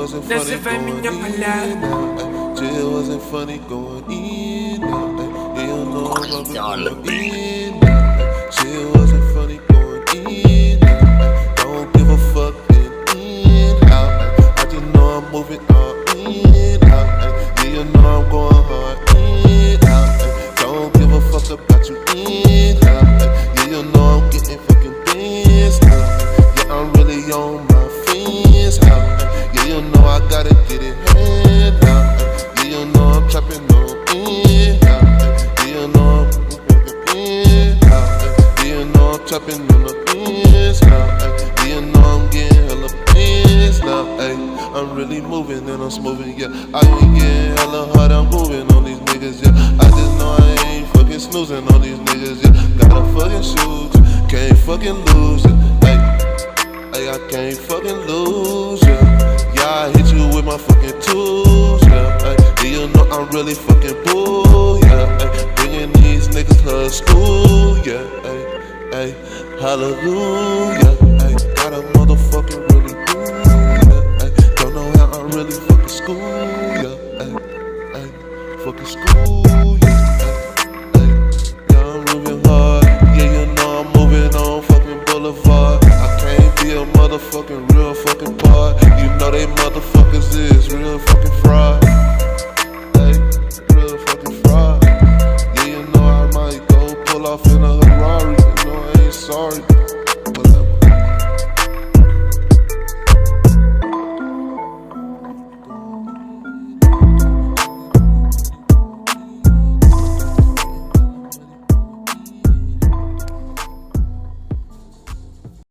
wasn't funny going in. Jail wasn't funny going in. You know I'm going in. Jail wasn't funny going in. Don't give a fuck in out. I just know I'm moving all in out. Yeah, you know I'm going hard in out. Don't give a fuck about you in out. Yeah, you know I'm getting fucking pissed out. Yeah, I'm really on my fence out. Yeah, you know I gotta get it hand out. Yeah, you know I'm trapping on in out. Yeah, you know I'm fucking in out. Yeah, you know I'm trapping on the pins now. Yeah, you know I'm getting hella pins now. I'm really moving and I'm smoothing, yeah. I been getting hella hard, I'm moving on these niggas, yeah. I just know I ain't fucking snoozing on these niggas, yeah. Gotta fucking shoot, can't fucking lose it, I can't fucking lose, yeah. Yeah, I hit you with my fucking tools, yeah. Yeah, you know I'm really fucking bull, yeah. Bringing these niggas to school, yeah. Hallelujah, got a motherfucking